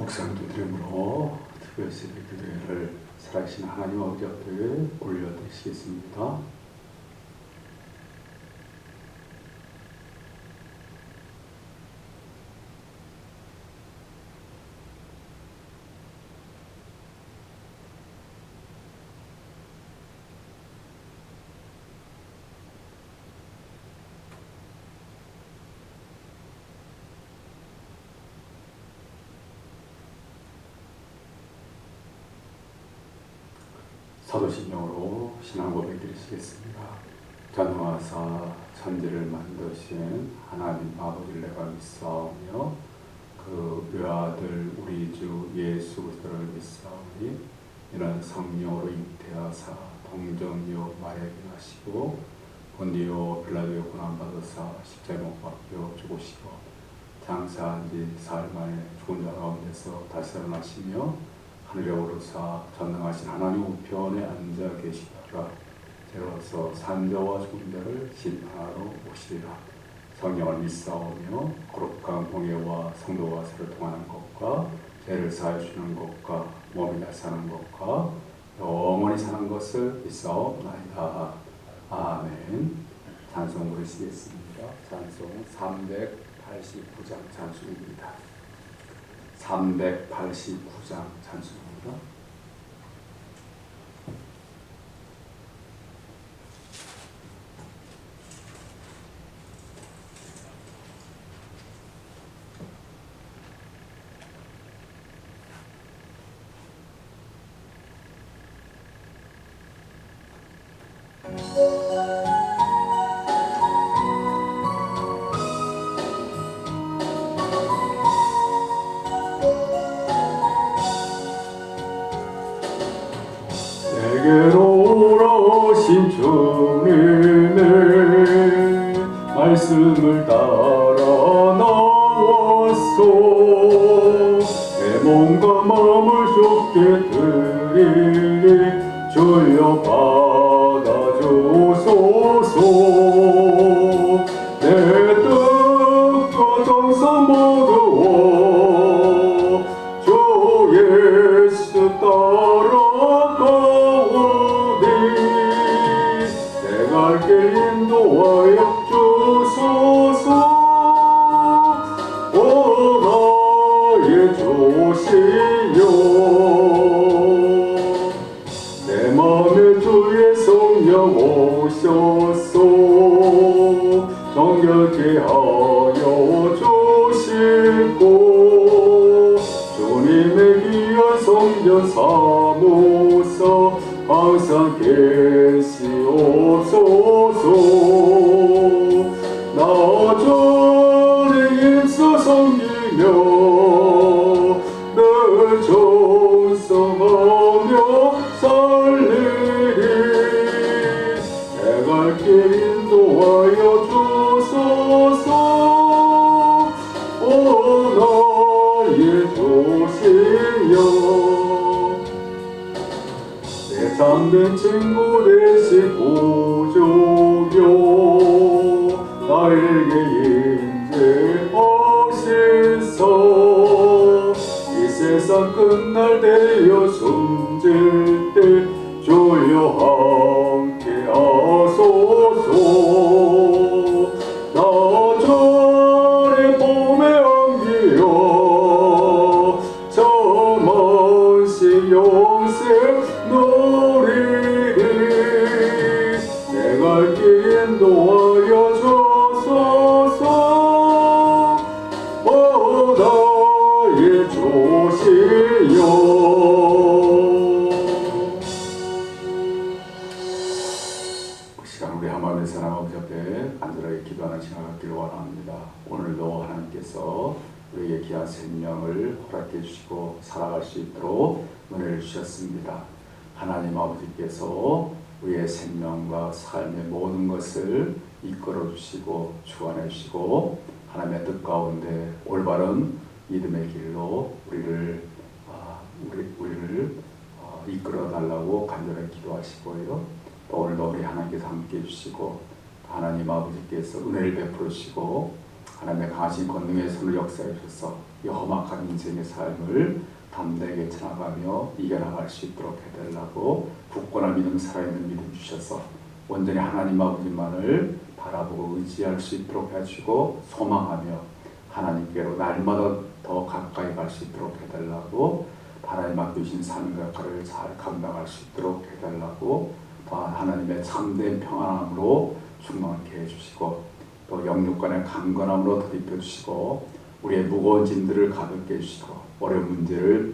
묵상도 드림으로 특별 새벽기도회를 살아계신 하나님 아버지 앞에 올려드리시겠습니다. 사도신경으로 신앙 고백 드리시겠습니다. 전능하사 천지를 만드신 하나님 아버지를 내가 믿사오며 그 외아들 우리 주 예수 그리스도를 믿사오니 이는 성령으로 잉태하사 동정녀 마리아에게 나시고 본디오 빌라도의 고난받으사 십자가에 못 박혀 죽으시고 장사한 지 사흘 만에 죽은 자 가운데서 다시 살아나시며 하늘에 오르사 전능하신 하나님 우편에 앉아 계시다가 저로서 산자와 죽은 자를 심판하러 오시리라. 성령을 믿사오며 거룩한 공예와 성도가 서로 통하는 것과 죄를 사해 주는 것과 몸이 다 사는 것과 영원히 사는 것을 믿사옵나이다. 아멘. 찬송 부르시겠습니다. 찬송 389장 찬송입니다. 389장 찬송입니다. 내게로 오신 주님의 말씀을 따라 나왔소. 내 몸과 마음을 주께 드리니 주여 받아주소서. 내 뜻과 정성 모두 주 예수 따라가오니 내 갈 길 인도하여 주소서. 오 나의 주시여 내 맘에 주의 성령 오셔서 정결케 하여 주시고 주님의 귀한 성전 사무소 항상 계시옵소서. 나 전에 힘써 섬기며 늘 정성하며 살리리. 내 갈 길 인도하여 주소서. 오 나의 주시여 내 참된 친구 되신 구주여 나에게 인재하시소. 이 세상 끝날 때여 숨질 때 주여 함께 하소서. 나 전에 봄에 안기여 저먼시 영생 노리리. 내 갈 길 인도하여 주소서. 오 나의 주시여 우리 하나님의 사랑 아버지 앞에 간절하게 기도하는 시간 갖기를 원합니다. 오늘도 하나님께서 우리에게 귀한 생명을 허락해 주시고 살아갈 수 있도록 은혜를 주셨습니다. 하나님 아버지께서 우리의 생명과 삶의 모든 것을 이끌어 주시고 주관해 주시고 하나님의 뜻 가운데 올바른 믿음의 길로 우리를 이끌어 달라고 간절하게 기도하시고요. 오늘도 우리 하나님께서 함께 해주시고 하나님 아버지께서 은혜를 베풀어 주시고 하나님의 강하신 권능의 손을 역사해 주셔서 이 험악한 인생의 삶을 담대하게 지나가며 이겨나갈 수 있도록 해달라고 굳건한 믿음, 살아있는 믿음 주셔서 온전히 하나님 아버지만을 바라보고 의지할 수 있도록 해주시고 소망하며 하나님께로 날마다 더 가까이 갈 수 있도록 해달라고 하나님 맡기신 삶과 역할을 잘 감당할 수 있도록 해달라고 또 하나님의 참된 평안함으로 충만하게 해주시고 또 영육간의 강건함으로 덧입혀 주시고 우리의 무거운 짐들을 가볍게 해주시고 어려운 문제를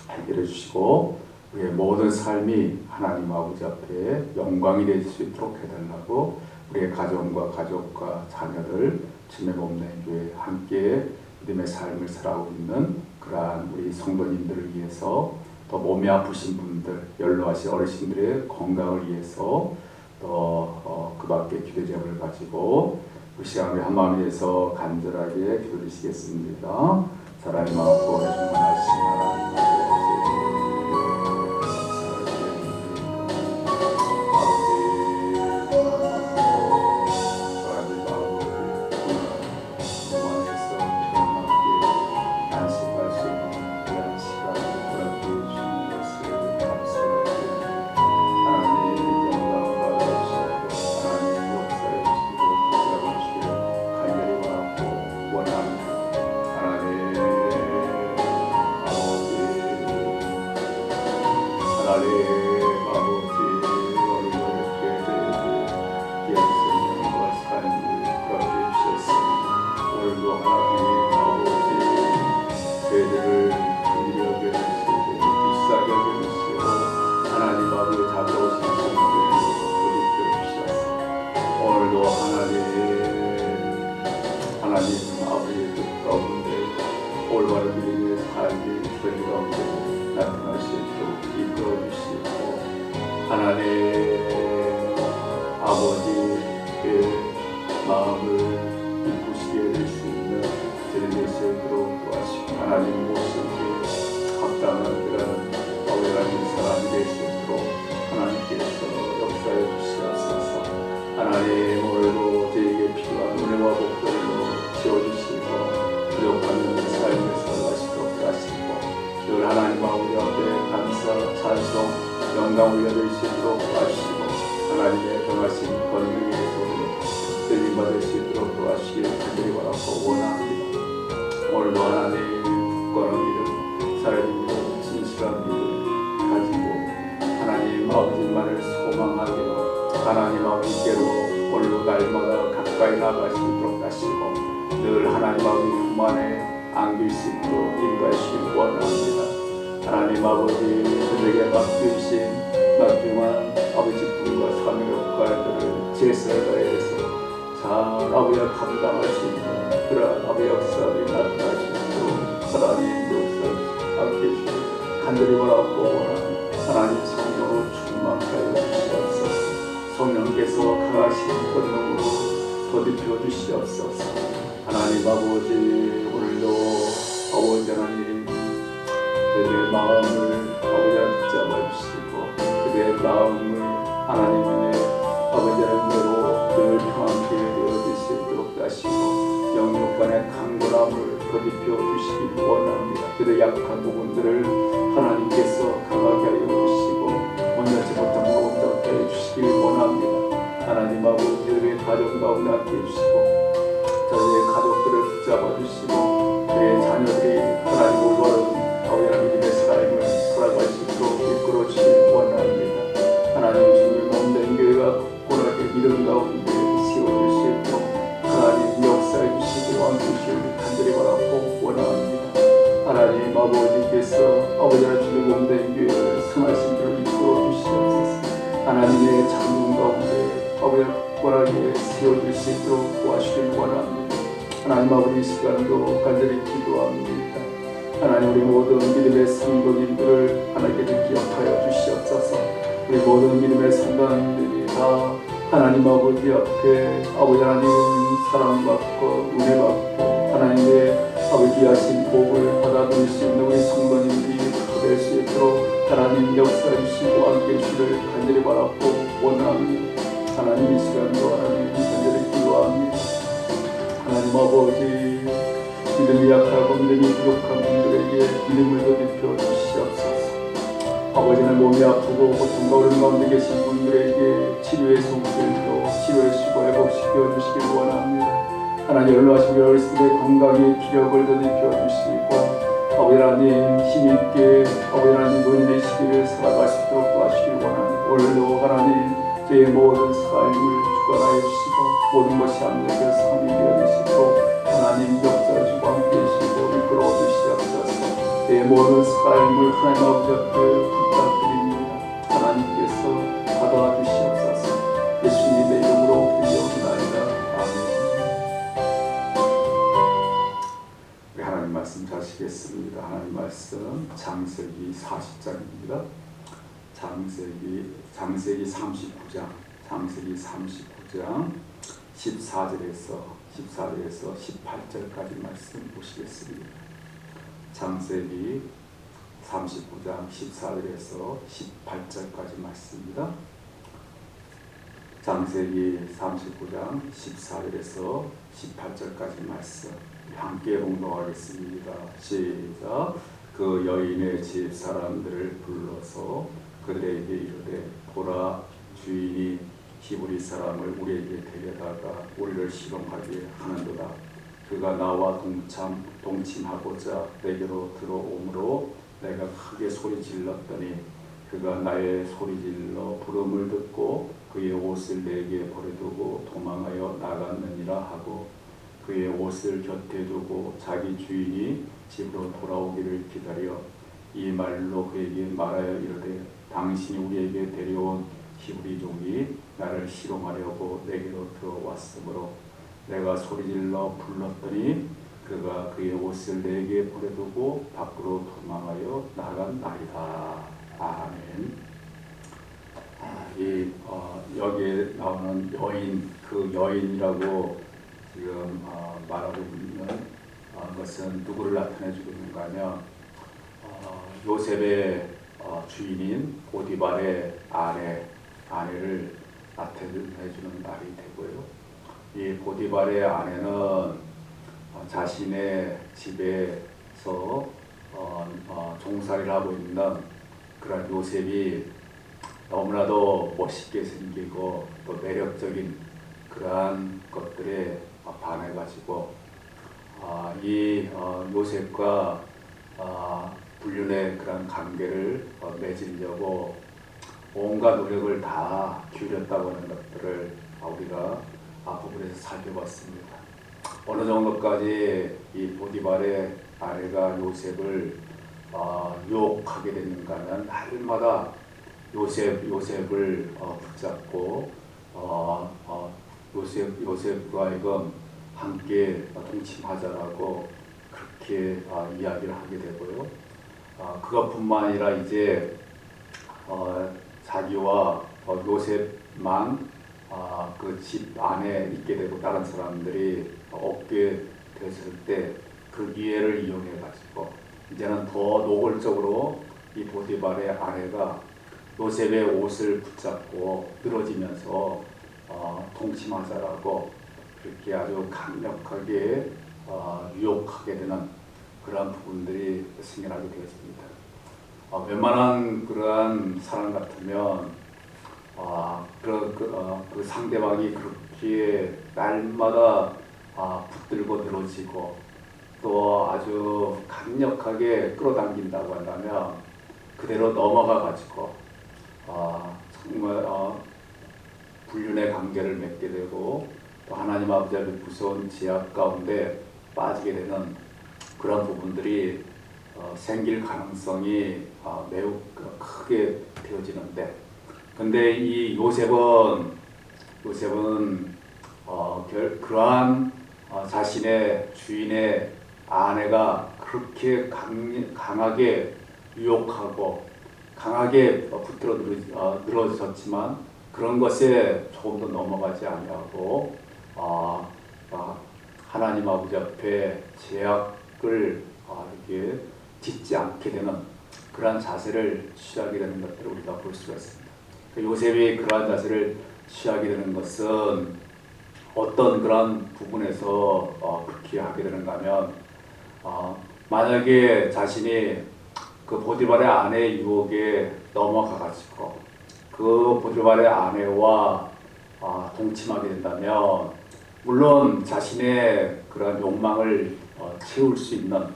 해결해 주시고 우리의 모든 삶이 하나님 아버지 앞에 영광이 될 수 있도록 해달라고 우리의 가족과 자녀들 주님의 몸된 교회 함께 믿음의 삶을 살아가고 있는 그러한 우리 성도님들을 위해서 또 몸이 아프신 분들, 연로하신 어르신들의 건강을 위해서 또 그 밖에 기도 제목을 가지고 그 시간 우리 한마음에 대해서 간절하게 기도드리시겠습니다. 사랑이 많고 충만하신 하나님 올바른 믿음의 삶이 저희 가운데 나타날 수 있도록 이끌어 주시고 하나님 아버지의 마음을 기쁘시게 될 수 있는 저희 되시도록 도와주시고 하나님 모습에 합당한 그런 아버지라는 사람이 될 수 있도록 하나님께서 역사해 주시옵소서. 하나님 오늘도 저에게 필요한 은혜와 복들로 채워주시고 부족한 삶을 살아가시도록 하시고 늘 하나님 아버지 앞에 감사, 찬송, 영광 올려드리시도록 하시고 하나님의 평하신 권능의 손에 쓰임 받을 수 있도록 도와주시길 간절히 바라고 원합니다. 오늘도 하나님 굳건한 믿음, 살아있는 믿음, 진실한 믿음 가지고 하나님 아버지만을 소망하며 하나님 아버지께로 오늘도 날마다 가까이 나아갈 수 있도록 하시고 늘 하나님 아버지 품 안에 안길 수 있도록 인도하시길 원합니다. 하나님 아버지 그들에게 맡기신 막중한 아버지 분과 사명의 역할들을 제사를 다해서 잘 아버지가 감당할 수 있는 그러한 아버지 역사를 나타나시도록 하나님 역사를 함께 해주시고 간절히 바라고 원합니다. 하나님 성령으로 충만하여 주시옵소서. 성령께서 강하신 권능으로 덧입혀 주시옵소서. 하나님 아버지 오늘도 아버지 하나님 그들의 마음을 아버지가 붙잡아 주시고 그들의 마음을 하나님의 아버지 하나님으로 늘 평안케 되어 주시도록 하시고 영육간의 강건함을 덧입혀 주시기 원합니다. 그들의 약한 부분들을 하나님께서 강하게 하여 주시고 원하지 못한 부분도 해주시기 원합니다. 하나님 아버지 그들의 가정 가운데 함께 해주시고 저희의 가족들을 붙잡아 주시고 그의 자녀들이 하나님 올바른 아버지의 믿음의 삶을 살아갈 수 있도록 이끌어 주시길 원합니다. 하나님 주님 몸된 교회가 굳건하게 믿음 가운데 세워질 수 있도록 하나님 역사해 주시고 함께주시길 간절히 바라고 원합니다. 하나님 아버지께서 아버지 주님 몸된 교회를 성하신 길을 이끌어 주시옵소서. 하나님의 장군 가운데 아버지가 굳건하게 세워질 수 있도록 도와주시길 원합니다. 하나님 아버지 이 시간도 간절히 기도합니다. 하나님 우리 모든 믿음의 성도님들을 하나님께서 기억하여 주시옵소서. 우리 모든 믿음의 성도님들이 다 하나님 아버지 앞에 아버지 하나님 사랑받고 은혜받고 하나님의 아버지 하신 복을 받아들일 수 있는 우리 성도님들이 될 수 있도록 하나님 역사해 주시고 함께 해주시기를 간절히 바라고 원합니다. 하나님 이 시간도 하나님 간절히 기도합니다. 하나님 아버지, 믿음이 약하고 믿음이 부족한 분들에게 믿음을 더입혀 주시옵소서. 아버지는 몸이 아프고 고통과 어려움 가운데 계신 분들에게 치료의 손길로 치료해주시고 회복시켜 주시길 원합니다. 하나님 연로하신 어르신들의 건강에 기력을 더입혀 주시고 아버지 하나님 힘있게 아버지 하나님 본인의 시기를 살아갈 수 있도록 도와주시길 원합니다. 오늘도 하나님 제 모든 삶을 주관하여 주시고 모든 것이 하나님의 삶이 되어 주시고 하나님 역사주시고 함께 해주시고 이끌어 주시옵소서. 내 모든 삶을 하나님 아버지 앞에 부탁드립니다. 하나님께서 받아 주시옵소서. 예수님의 이름으로 기도하옵나이다. 아멘. 우리 하나님 말씀 자시겠습니다. 하나님 말씀 창세기 40장입니다. 창세기 39장 14절에서 18절까지 말씀 보시겠습니다. 창세기 39장 14절에서 18절까지 말씀입니다. 창세기 39장 14절에서 18절까지 말씀 함께 봉독하겠습니다. 시작. 그 여인의 집 사람들을 불러서 그들에게 이르되 보라, 주인이 히브리 사람을 우리에게 데려다가 우리를 실험하게 하는도다. 그가 나와 동침하고자 내게로 들어오므로 내가 크게 소리 질렀더니 그가 나의 소리질러 부름을 듣고 그의 옷을 내게 버려두고 도망하여 나갔느니라 하고 그의 옷을 곁에 두고 자기 주인이 집으로 돌아오기를 기다려 이 말로 그에게 말하여 이르되 당신이 우리에게 데려온 히브리 종이 나를 실험하려고 내게로 들어왔으므로 내가 소리질러 불렀더니 그가 그의 옷을 내게 버려두고 밖으로 도망하여 나간 날이다. 아멘. 여기에 나오는 여인, 그 여인이라고 지금 말하고 있는 것은 누구를 나타내주고 있는가 하면 요셉의 주인인 보디발의 아내를 나타내주는 날이 되고요. 이 보디발의 아내는 자신의 집에서 종살이를 하고 있는 그런 요셉이 너무나도 멋있게 생기고 또 매력적인 그러한 것들에 반해가지고 이 요셉과 불륜의 그런 관계를 맺으려고 온갖 노력을 다 기울였다고 하는 것들을 우리가 부분에서 살펴봤습니다. 어느 정도까지 이 보디발의 아내가 요셉을 유혹하게 됐는가 하면 날마다 요셉을 붙잡고 요셉과 하여금 함께 동침하자라고 그렇게 이야기를 하게 되고요. 그것뿐만 아니라 이제 자기와 요셉만 그 집 안에 있게 되고 다른 사람들이 없게 됐을 때 그 기회를 이용해 가지고 이제는 더 노골적으로 이 보디발의 아내가 요셉의 옷을 붙잡고 늘어지면서 동침하자라고 그렇게 아주 강력하게 유혹하게 되는 그러한 부분들이 생겨나게 되었습니다. 웬만한 그러한 사람 같으면 그 상대방이 그렇게 날마다 붙들고 늘어지고 또 아주 강력하게 끌어당긴다고 한다면 그대로 넘어가 가지고 정말 불륜의 관계를 맺게 되고 또 하나님 아버지의 무서운 제약 가운데 빠지게 되는 그런 부분들이 생길 가능성이 매우 크게 되어지는데, 근데 이 요셉은 그러한 자신의 주인의 아내가 그렇게 강하게 유혹하고 강하게 붙들어 늘어졌지만 그런 것에 조금 더 넘어가지 아니하고 하나님 아버지 앞에 제약을 이렇게 짓지 않게 되는 그러한 자세를 취하게 되는 것들을 우리가 볼 수가 있습니다. 요셉이 그러한 자세를 취하게 되는 것은 어떤 그런 부분에서 그렇게 하게 되는가 하면 만약에 자신이 그 보디발의 아내의 유혹에 넘어가가지고 그 보디발의 아내와 동침하게 된다면 물론 자신의 그런 욕망을 채울 수 있는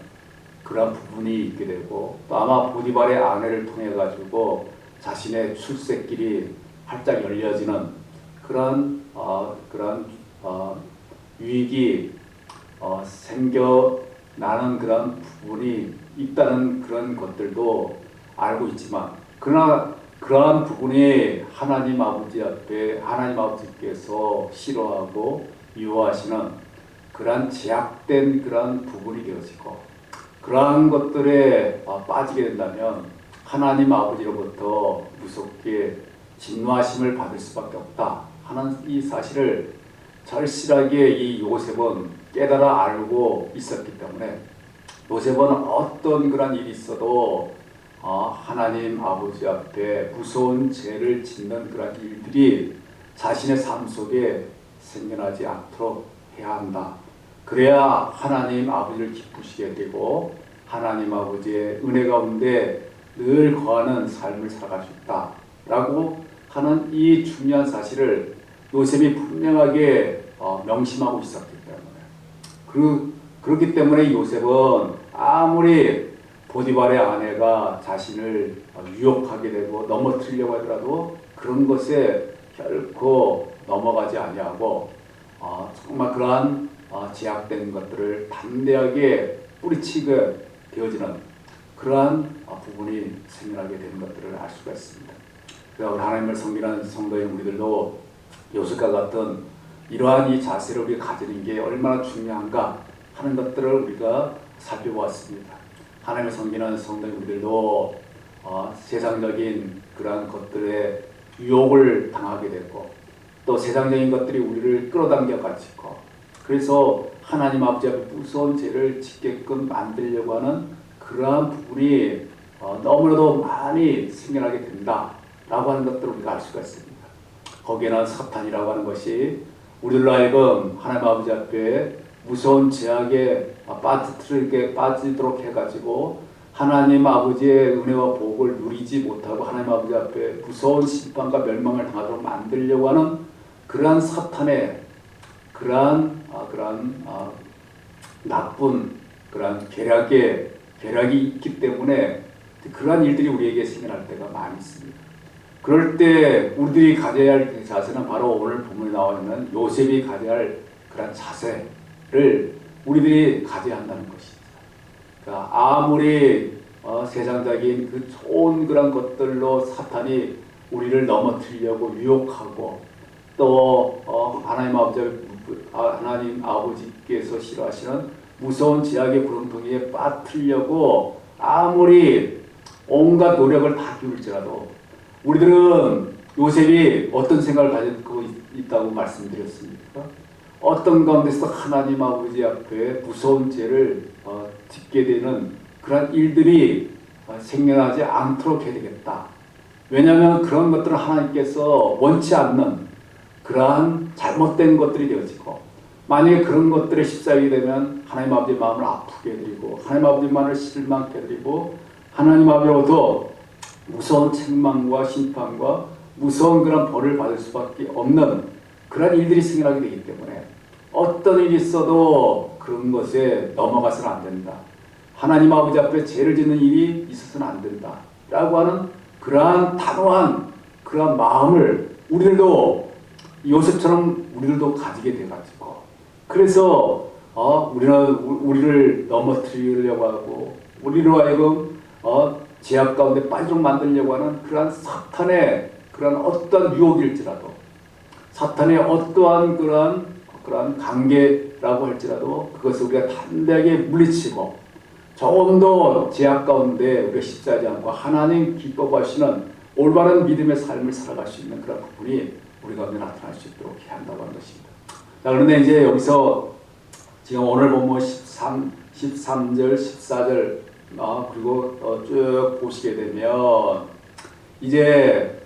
그런 부분이 있게 되고 또 아마 보디발의 아내를 통해 가지고 자신의 출세길이 활짝 열려지는 그런 유익이 생겨나는 그런 부분이 있다는 그런 것들도 알고 있지만 그러나 그러한 부분이 하나님 아버지 앞에 하나님 아버지께서 싫어하고 미워하시는 그러한 제약된 그러한 부분이 되어지고 그러한 것들에 빠지게 된다면 하나님 아버지로부터 무섭게 진노하심을 받을 수밖에 없다 하는 이 사실을 절실하게 이 요셉은 깨달아 알고 있었기 때문에 요셉은 어떤 그런 일이 있어도 하나님 아버지 앞에 무서운 죄를 짓는 그런 일들이 자신의 삶 속에 생겨나지 않도록 해야 한다. 그래야 하나님 아버지를 기쁘시게 되고 하나님 아버지의 은혜 가운데 늘 거하는 삶을 살아갈 수 있다라고 하는 이 중요한 사실을 요셉이 분명하게 명심하고 있었기 때문에 그렇기 때문에 요셉은 아무리 보디발의 아내가 자신을 유혹하게 되고 넘어뜨리려고 하더라도 그런 것에 결코 넘어가지 아니하고 정말 그러한 제약된 것들을 담대하게 뿌리치게 되어지는 그러한 부분이 생겨나게 되는 것들을 알 수가 있습니다. 그래서 하나님을 섬기는 성도인 우리들도 요셉과 같은 이러한 이 자세를 우리가 가지는 게 얼마나 중요한가 하는 것들을 우리가 살펴보았습니다. 하나님을 섬기는 성도인 우리들도 세상적인 그러한 것들에 유혹을 당하게 되고 또 세상적인 것들이 우리를 끌어당겨 가지고 그래서 하나님 아버지 앞에 무서운 죄를 짓게끔 만들려고 하는 그러한 부분이 너무나도 많이 생겨나게 된다라고 하는 것들을 우리가 알 수가 있습니다. 거기에는 사탄이라고 하는 것이 우리들로 하여금 하나님 아버지 앞에 무서운 죄악에 빠지도록 해가지고 하나님 아버지의 은혜와 복을 누리지 못하고 하나님 아버지 앞에 무서운 심판과 멸망을 당하도록 만들려고 하는 그러한 사탄의 그러한 나쁜 그러한 계략이 있기 때문에 그러한 일들이 우리에게 생겨날 때가 많이 있습니다. 그럴 때 우리들이 가져야 할 자세는 바로 오늘 본문에 나와 있는 요셉이 가져야 할 그런 자세를 우리들이 가져야 한다는 것입니다. 그러니까 아무리 세상적인 그 좋은 그런 것들로 사탄이 우리를 넘어뜨리려고 유혹하고 또 하나님 아버지께서 싫어하시는 무서운 제약의 구렁텅이에 빠뜨리려고 아무리 온갖 노력을 다 기울지라도 우리들은 요셉이 어떤 생각을 가지고 있다고 말씀드렸습니까? 어떤 가운데서 하나님 아버지 앞에 무서운 죄를 짓게 되는 그런 일들이 생겨나지 않도록 해야 되겠다. 왜냐하면 그런 것들은 하나님께서 원치 않는 그러한 잘못된 것들이 되어지고 만약에 그런 것들에 휩싸이게 되면 하나님 아버지의 마음을 아프게 해드리고 하나님 아버지만을 실망케 해드리고 하나님 아버지로부터 무서운 책망과 심판과 무서운 그런 벌을 받을 수밖에 없는 그런 일들이 생겨나게 되기 때문에 어떤 일이 있어도 그런 것에 넘어가서는 안 된다. 하나님 아버지 앞에 죄를 짓는 일이 있어서는 안 된다. 라고 하는 그러한 단호한 그러한 마음을 우리들도 요셉처럼 우리들도 가지게 돼가지고 그래서 우리를 넘어뜨리려고 하고 우리로 하여금 제약 가운데 빠지도록 만들려고 하는 그러한 사탄의 그런 어떠한 유혹일지라도 사탄의 어떠한 그러한 관계라고 할지라도 그것을 우리가 담대하게 물리치고 조금 더 제약 가운데 우리가 휩싸이지 않고 하나님 기뻐하시는 올바른 믿음의 삶을 살아갈 수 있는 그런 부분이 우리 가운데 나타날 수 있도록 해야 한다고 하는 것입니다. 자, 그런데 이제 여기서 지금 오늘 본문 13절, 14절 그리고 쭉 보시게 되면 이제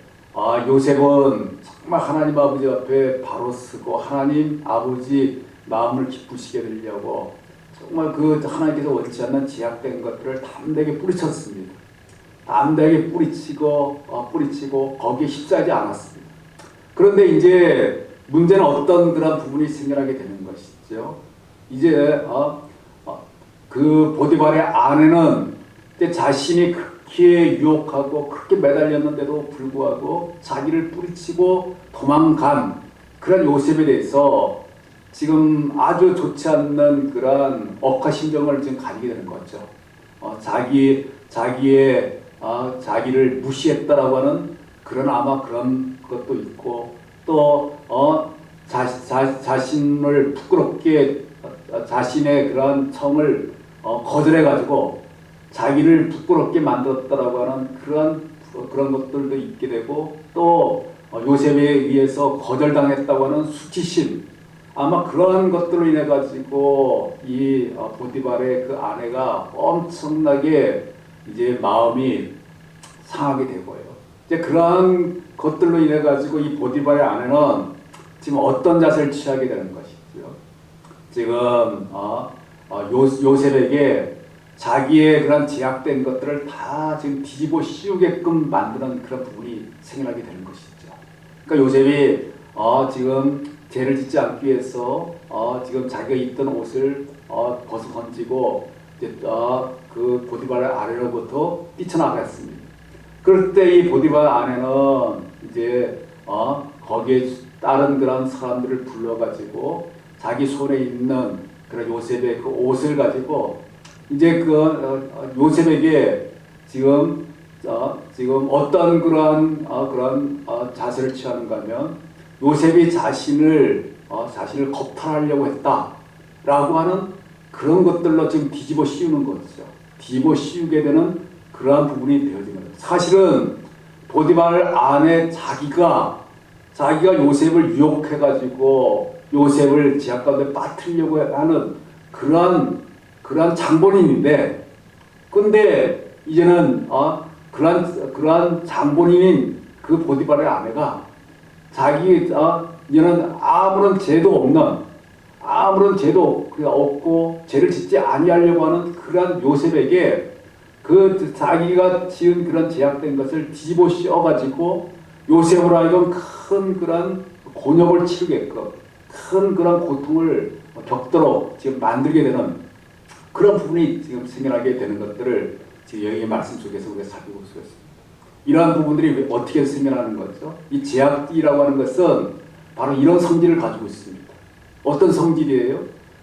요셉은 정말 하나님 아버지 앞에 바로 서고 하나님 아버지 마음을 기쁘시게 되려고 정말 그 하나님께서 원치 않는 제약된 것들을 담대하게 뿌리쳤습니다. 담대하게 뿌리치고 거기에 휩싸이지 않았습니다. 그런데 이제 문제는 어떤 그런 부분이 생겨나게 되는 것이죠. 이제 그 보디발의 아내는 자신이 그렇게 유혹하고 그렇게 매달렸는데도 불구하고 자기를 뿌리치고 도망간 그런 요셉에 대해서 지금 아주 좋지 않는 그런 억하심정을 지금 가지게 되는 거죠. 자기를 무시했다라고 하는 그런 아마 그런 것도 있고 또 자신을 부끄럽게 자신의 그런 청을 거절해가지고 자기를 부끄럽게 만들었다라고 하는 그런 것들도 있게 되고 또 요셉에 의해서 거절당했다고 하는 수치심 아마 그런 것들로 인해 가지고 이 보디발의 그 아내가 엄청나게 이제 마음이 상하게 되고요. 이제 그러한 것들로 인해 가지고 이 보디발의 아내는 지금 어떤 자세를 취하게 되는 것이죠. 지금 요셉에게 자기의 그런 제약된 것들을 다 지금 뒤집어 씌우게끔 만드는 그런 부분이 생겨나게 되는 것이죠. 그러니까 요셉이 지금 죄를 짓지 않기 위해서 지금 자기가 입던 옷을 벗어 던지고 이제 그 보디발의 아내로부터 뛰쳐나갔습니다. 그럴 때 이 보디발 아내는 이제 거기에 다른 그런 사람들을 불러가지고 자기 손에 있는 그런 요셉의 그 옷을 가지고 이제 그 요셉에게 지금 어떤 그런 자세를 취하는가 하면 요셉이 자신을 겁탈하려고 했다라고 하는 그런 것들로 지금 뒤집어 씌우는 거죠. 뒤집어 씌우게 되는 그러한 부분이 되어지는 거죠. 사실은 보디발 아내 자기가 요셉을 유혹해가지고 요셉을 제약 가운데 빠뜨리려고 하는 그러한 장본인인데, 근데 이제는 그러한 장본인인 그 보디발의 아내가 이제는 아무런 죄도 없고 죄를 짓지 아니하려고 하는 그러한 요셉에게 그 자기가 지은 그런 제약된 것을 뒤집어 씌워가지고 요셉으로 하여금 큰 그런 곤욕을 치르게끔 큰 그런 고통을 겪도록 지금 만들게 되는 그런 부분이 지금 생겨나게 되는 것들을 지금 여기 말씀 속에서 우리가 살피고 있습니다. 이러한 부분들이 어떻게 생겨나는 거죠? 이 제약이라고 하는 것은 바로 이런 성질을 가지고 있습니다. 어떤 성질이에요?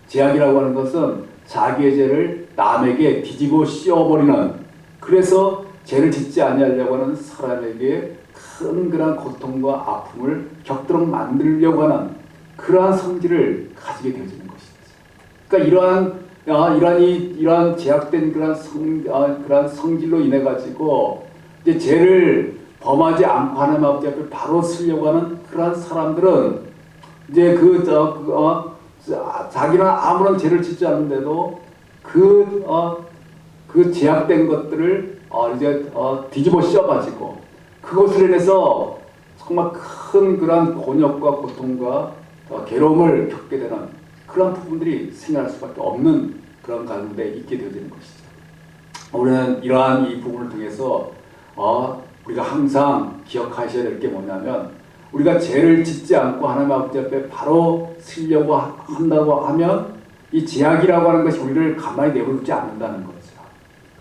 제약이라고 하는 것은 자기의 죄를 남에게 뒤집어 씌워버리는, 그래서 죄를 짓지 아니하려고 하는 사람에게 큰 그런 고통과 아픔을 겪도록 만들려고 하는 그러한 성질을 가지게 되어지는 것이죠. 그러니까 이러한 제약된 그러한 성질로 인해 가지고 이제 죄를 범하지 않고 하나님 아버지 앞에 바로 서려고 하는 그러한 사람들은 이제 자기는 아무런 죄를 짓지 않는데도 그 제약된 것들을 이제 뒤집어 씌워가지고 그것을 인해서 정말 큰 그런 곤욕과 고통과 괴로움을 겪게 되는 그런 부분들이 생겨날 수밖에 없는 그런 가운데 있게 되어지는 것이죠. 우리는 이러한 이 부분을 통해서 우리가 항상 기억하셔야 될 게 뭐냐면, 우리가 죄를 짓지 않고 하나님 아버지 앞에 바로 서려고 한다고 하면 이 제약이라고 하는 것이 우리를 가만히 내버리지 않는다는 거죠.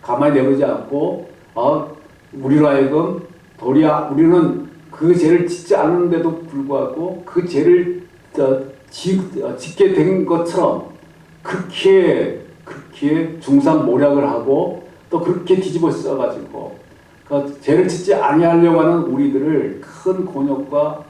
가만히 내버리지 않고 우리로 하여금 우리는 그 죄를 짓지 않는데도 불구하고 그 죄를 짓게 된 것처럼 그렇게 중상모략을 하고 또 그렇게 뒤집어 써가지고 그 죄를 짓지 아니하려고 하는 우리들을 큰 곤욕과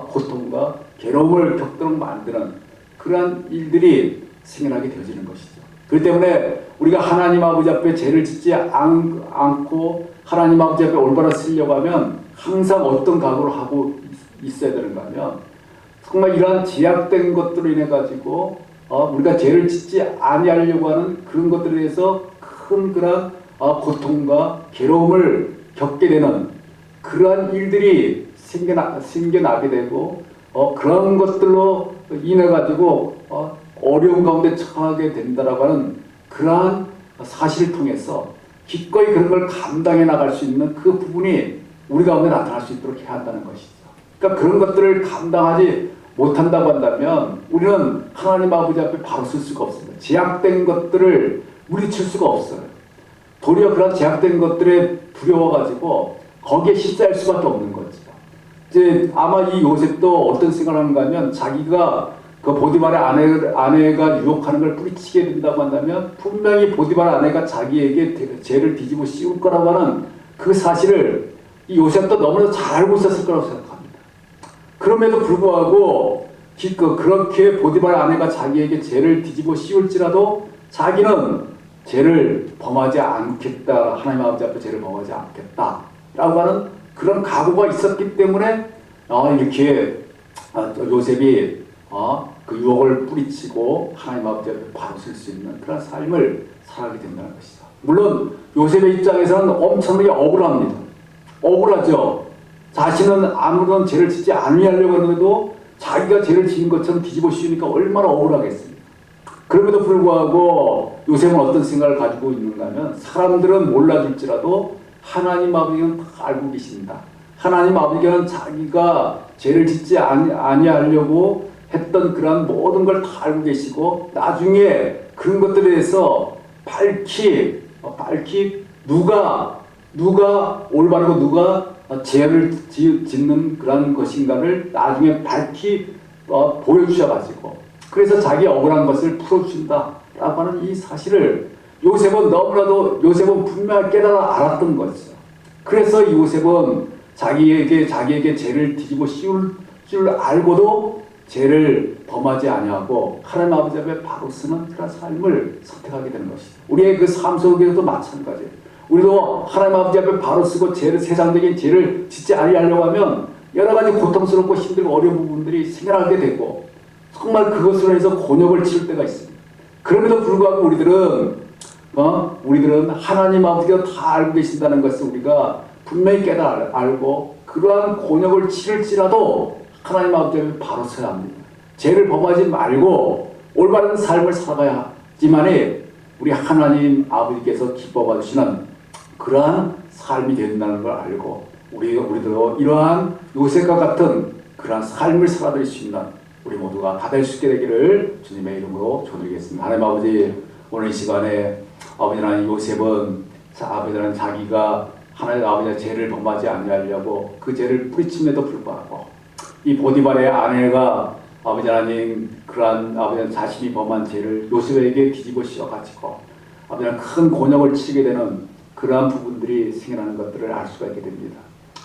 고통과 괴로움을 겪도록 만드는 그러한 일들이 생겨나게 되어지는 것이죠. 그렇기 때문에 우리가 하나님 아버지 앞에 죄를 짓지 않고 하나님 아버지 앞에 올바로 서려고 하면 항상 어떤 각오를 하고 있어야 되는가 하면, 정말 이러한 제약된 것들로 인해 가지고 우리가 죄를 짓지 아니하려고 하는 그런 것들에 대해서 큰 그런 고통과 괴로움을 겪게 되는 그러한 일들이 생겨나게 되고 그런 것들로 인해 가지고 어려운 가운데 처하게 된다라고 하는 그러한 사실을 통해서 기꺼이 그런 걸 감당해 나갈 수 있는 그 부분이 우리 가운데 나타날 수 있도록 해야 한다는 것이죠. 그러니까 그런 것들을 감당하지 못한다고 한다면 우리는 하나님 아버지 앞에 바로 설 수가 없습니다. 제약된 것들을 물리칠 수가 없어요. 도리어 그런 제약된 것들에 두려워가지고 거기에 휩싸일 수밖에 없는 거죠. 이제 아마 이 요셉도 어떤 생각을 하는가 하면 자기가 그 보디발의 아내가 유혹하는 걸 뿌리치게 된다고 한다면 분명히 보디발 아내가 자기에게 죄를 뒤집어 씌울 거라고 하는 그 사실을 이 요셉도 너무나 잘 알고 있었을 거라고 생각합니다. 그럼에도 불구하고 그렇게 보디발 아내가 자기에게 죄를 뒤집어 씌울지라도 자기는 죄를 범하지 않겠다. 하나님 아버지 앞에 죄를 범하지 않겠다. 라고 하는 그런 각오가 있었기 때문에 이렇게 요셉이 그 유혹을 뿌리치고 하나님 아버지 앞에 바로 설 수 있는 그런 삶을 살아가게 된다는 것이죠. 물론 요셉의 입장에서는 엄청나게 억울합니다. 억울하죠. 자신은 아무런 죄를 짓지 않으려고 하는데도 자기가 죄를 지은 것처럼 뒤집어 씌우니까 얼마나 억울하겠습니까? 그럼에도 불구하고 요셉은 어떤 생각을 가지고 있는가 하면 사람들은 몰라줄지라도 하나님 아버지는 다 알고 계신다. 하나님 아버지는 자기가 죄를 짓지 아니하려고 했던 그런 모든 걸 다 알고 계시고 나중에 그런 것들에 대해서 밝히 누가 올바르고 누가 죄를 짓는 그런 것인가를 나중에 밝히 보여주셔가지고 그래서 자기 억울한 것을 풀어준다라고 하는 이 사실을 요셉은 분명히 깨달아 알았던 거죠. 그래서 요셉은 자기에게 죄를 뒤집어 씌울 줄 알고도 죄를 범하지 아니하고 하나님 아버지 앞에 바로 서는 그런 삶을 선택하게 되는 것이죠. 우리의 그 삶 속에서도 마찬가지예요. 우리도 하나님 아버지 앞에 바로 서고 세상적인 죄를 짓지 아니하려고 하면 여러 가지 고통스럽고 힘들고 어려운 부분들이 생겨나게 되고 정말 그것으로 해서 곤욕을 치를 때가 있습니다. 그럼에도 불구하고 우리들은 하나님 아버지가 다 알고 계신다는 것을 우리가 분명히 깨달아 알고 그러한 곤욕을 치를지라도 하나님 아버지 앞에 바로 서야 합니다. 죄를 범하지 말고 올바른 삶을 살아가야지만이 우리 하나님 아버지께서 기뻐 받으시는 그러한 삶이 된다는 걸 알고 우리도 이러한 요셉과 같은 그러한 삶을 살아드릴 수 있는 우리 모두가 다 될 수 있게 되기를 주님의 이름으로 축원드리겠습니다. 하나님 아버지 오늘 이 시간에 아버지 하나님 요셉은 아버지는 자기가 하나님 아버지의 죄를 범하지 아니하려고 그 죄를 뿌리침에도 불구하고 이 보디발의 아내가 아버지 하나님 그러한 아버지 자신이 범한 죄를 요셉에게 뒤집어 씌워가지고 아버지 큰 곤욕을 치게 되는 그러한 부분들이 생겨나는 것들을 알 수가 있게 됩니다.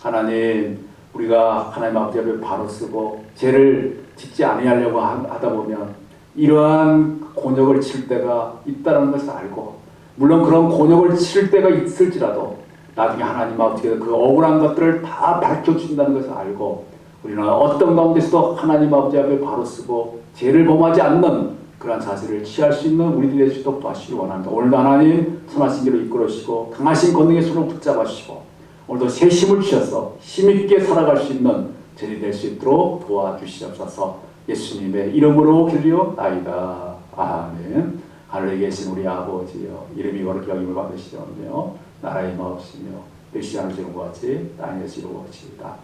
하나님 우리가 하나님 아버지 앞에 바로 서고 죄를 짓지 아니하려고 하다 보면 이러한 곤욕을 칠 때가 있다는 것을 알고 물론 그런 곤욕을 칠 때가 있을지라도 나중에 하나님 아버지께서 그 억울한 것들을 다 밝혀주신다는 것을 알고 우리는 어떤 가운데서도 하나님 아버지 앞에 바로 서고 죄를 범하지 않는 그러한 자세를 취할 수 있는 우리들이 될 수 있도록 도와주시기 원합니다. 오늘도 하나님 선하신 길로 이끌어주시고 강하신 권능의 손을 붙잡아 주시고 오늘도 새 힘을 주셔서 힘있게 살아갈 수 있는 죄이 될 수 있도록 도와주시옵소서. 예수님의 이름으로 기도하옵나이다. 아멘. 하늘에 계신 우리 아버지여 이름이 거룩히 여김을 받으시오며 나라의 마옵시며 뜻이 하늘처럼 같이 땅에서 이루어지이다.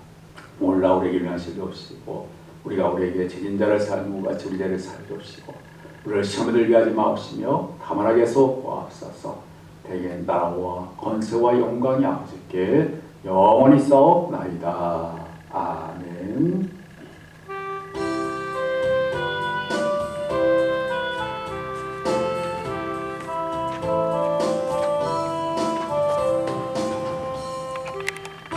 오늘날 우리에게 위한 시도 없이고 우리가 우리에게 죄진 자를 살고 같이 우리 죄를 살려옵시고 우리를 시험에 들게 하지 마옵시며 다만하게 해서 보옵소서. 대개 나라와 권세와 영광이 아버지께 영원히 싸옵나이다. 아멘.